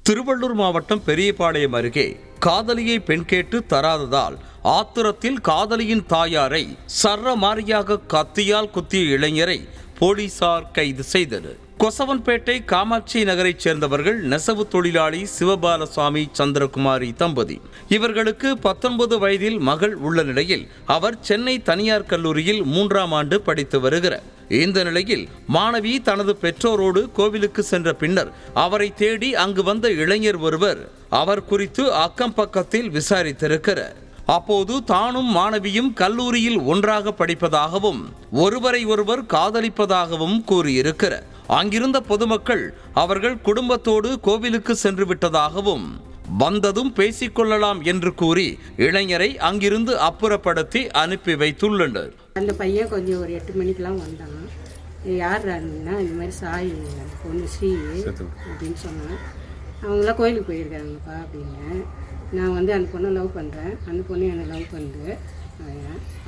திருவள்ளூர் மாவட்டம் பெரியபாளையம் அருகே காதலியை பெண் கேட்டு தராததால் ஆத்திரத்தில் காதலியின் தாயாரை சரமாரியாக கத்தியால் குத்திய இளைஞரை போலீசார் கைது செய்தனர். கொசவன்பேட்டை காமாட்சி நகரைச் சேர்ந்தவர்கள் நெசவு தொழிலாளி சிவபாலசாமி சந்திரகுமாரி தம்பதி. இவர்களுக்கு 19 வயதில் மகள் உள்ள நிலையில் அவர் சென்னை தனியார் கல்லூரியில் 3ஆம் ஆண்டு படித்து வருகிறார். இந்த நிலையில் மாணவி தனது பெற்றோரோடு கோவிலுக்கு சென்ற பின்னர் அவரை தேடி அங்கு வந்த இளைஞர் ஒருவர் அவர் குறித்து அக்கம் பக்கத்தில் விசாரித்திருக்கிறார். அப்போது தானும் மாணவியும் கல்லூரியில் ஒன்றாக படிப்பதாகவும் ஒருவரை ஒருவர் காதலிப்பதாகவும் கூறியிருக்கிறார். அங்கிருந்த பொதுமக்கள் அவர்கள் குடும்பத்தோடு கோவிலுக்கு சென்று விட்டதாகவும் வந்ததும் பேசிக்கொள்ளலாம் என்று கூறி இளைஞரை அங்கிருந்து அப்புறப்படுத்தி அனுப்பி வைத்துள்ளனர். அந்த பையன் கொஞ்சம் ஒரு 8 மணிக்கெலாம் வந்தான். யாருன்னா இந்த மாதிரி சாய் பொண்ணு ஸ்ரீ அப்படின்னு சொன்னான். அவங்களாம் கோயிலுக்கு போயிருக்காங்கப்பா அப்படின்னு. நான் அந்த பொண்ணை லவ் பண்ணுறேன், அந்த பொண்ணு என்னை லவ் பண்ணுது.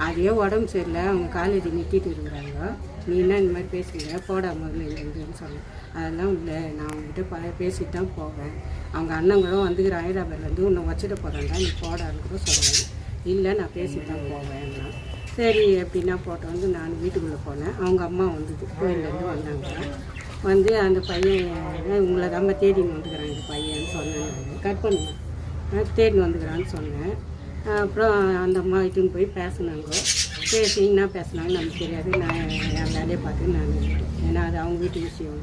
அதே உடம்பு சரியில்லை, அவங்க காலேஜ் நிறுத்திட்டு இருக்கிறாங்க. நீ என்ன இந்த மாதிரி பேசுகிறீங்க, போடா முதல்ல இல்லைன்னு சொன்னேன். அதெல்லாம் இல்லை, நான் அவங்ககிட்ட பேசிட்டு தான் போவேன். அவங்க அண்ணங்களும் வந்துக்கிற ஹைதராபாத்லேருந்து உன்னை வச்சுட்டு போகிறாங்க, நீ போடான்னு கூட சொல்லுவேன். இல்லை, நான் பேசிட்டு தான் போவேன்னா சரி அப்படின்னா போட்டோம். நான் வீட்டுக்குள்ளே போனேன். அவங்க அம்மா கோயிலேருந்து வந்தாங்க. அந்த பையன் உங்களை தான் தேடின்னு வந்துக்கிறான் இந்த பையன்னு சொன்னேன். கட் பண்ணுவேன், தேடின்னு வந்துக்கிறான்னு சொன்னேன். அப்புறம் அந்த அம்மா வீட்டுன்னு போய் பேசினாங்க. பேசிங்கன்னா பேசினாங்க, நமக்கு தெரியாது. நான் என் வேலையை பார்த்து நான் ஏன்னா அது அவங்க வீட்டு விஷயம்.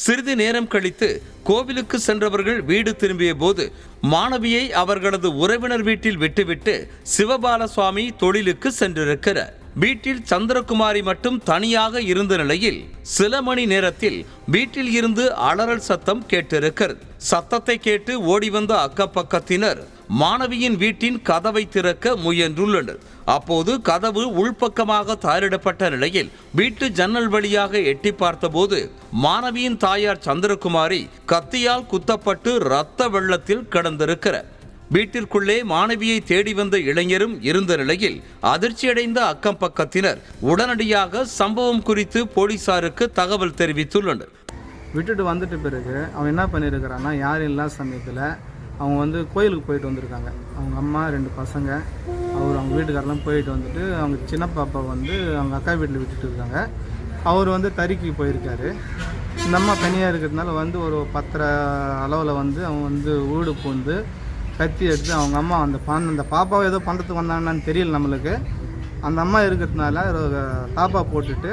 சிறிது நேரம் கழித்து கோவிலுக்கு சென்றவர்கள் வீடு திரும்பிய போது மாணவியை அவர்களது உறவினர் வீட்டில் விட்டுவிட்டு சிவபாலசுவாமி தொழிலுக்கு சென்றிருக்கிறார். வீட்டில் சந்திரகுமாரி மட்டும் தனியாக இருந்த நிலையில் சில மணி நேரத்தில் வீட்டில் இருந்து அலறல் சத்தம் கேட்டிருக்கிறது. சத்தத்தை கேட்டு ஓடி வந்த அக்கப்பக்கத்தினர் மாணவியின் வீட்டின் கதவை திறக்க முயன்றுள்ளனர். அப்போது கதவு உள்பக்கமாக தாளிடப்பட்ட நிலையில் வீட்டு ஜன்னல் வழியாக எட்டி பார்த்தபோது மாணவியின் தாயார் சந்திரகுமாரி கத்தியால் குத்தப்பட்டு இரத்த வெள்ளத்தில் கிடந்திருக்கிறார். வீட்டிற்குள்ளே மாணவியை தேடி வந்த இளைஞரும் இருந்த நிலையில் அதிர்ச்சியடைந்த அக்கம் பக்கத்தினர் உடனடியாக சம்பவம் குறித்து போலீசாருக்கு தகவல் தெரிவித்துள்ளனர். விட்டுட்டு வந்துட்ட பிறகு அவன் என்ன பண்ணியிருக்கிறான்னா, யாரும் இல்லாத சமயத்தில் அவங்க கோயிலுக்கு போயிட்டு வந்திருக்காங்க. அவங்க அம்மா 2 பசங்க, அவங்க வீட்டுக்காரெல்லாம் போயிட்டு வந்துட்டு அவங்க சின்ன பாப்பா அவங்க அக்கா வீட்டில் விட்டுட்டு இருக்காங்க. அவர் தறிக்கு போயிருக்காரு. இந்த அம்மா தனியாக இருக்கிறதுனால ஒரு 10:30 அளவில் அவன் வீடு பூந்து கத்தி எடுத்து அவங்க அம்மா அந்த பாப்பாவை ஏதோ பண்ணுறதுக்கு வந்தாங்கன்னு தெரியல நம்மளுக்கு. அந்த அம்மா இருக்கிறதுனால தாப்பா போட்டுட்டு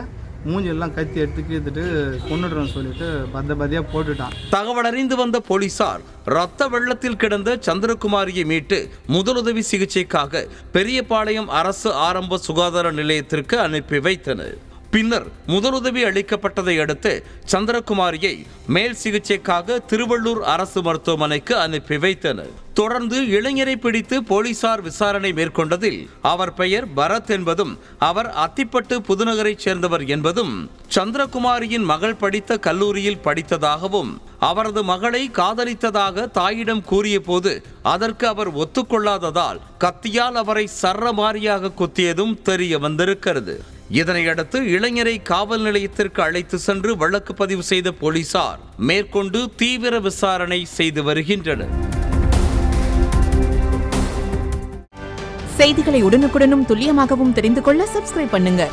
மூஞ்செல்லாம் கத்தி எடுத்து கீழ்த்துட்டு கொண்டுடுறோன்னு சொல்லிட்டு பத்தியாக போட்டுட்டான். தகவல் அறிந்து வந்த போலீசார் இரத்த வெள்ளத்தில் கிடந்த சந்திரகுமாரியை மீட்டு முதலுதவி சிகிச்சைக்காக பெரியபாளையம் அரசு ஆரம்ப சுகாதார நிலையத்திற்கு அனுப்பி வைத்தனர். பின்னர் முதலுதவி அளிக்கப்பட்டதை அடுத்து சந்திரகுமாரியை மேல் சிகிச்சைக்காக திருவள்ளூர் அரசு மருத்துவமனைக்கு அனுப்பி வைத்தனர். தொடர்ந்து இளைஞரை பிடித்து போலீசார் விசாரணை மேற்கொண்டதில் அவர் பெயர் பரத் என்பதும் அவர் அத்திப்பட்டு புதுநகரைச் சேர்ந்தவர் என்பதும் சந்திரகுமாரியின் மகள் படித்த கல்லூரியில் படித்ததாகவும் அவரது மகளை காதலித்ததாக தாயிடம் கூறிய போது அதற்கு அவர் ஒத்துக்கொள்ளாததால் கத்தியால் அவரை சரமாரியாக குத்தியதும் தெரிய வந்திருக்கிறது. இதனையடுத்து இளைஞரை காவல் நிலையத்திற்கு அழைத்து சென்று வழக்கு பதிவு செய்த போலீசார் மேற்கொண்டு தீவிர விசாரணை செய்து வருகின்றனர். செய்திகளை உடனுக்குடனும் துல்லியமாகவும் தெரிந்து கொள்ள சப்ஸ்கிரைப் பண்ணுங்க.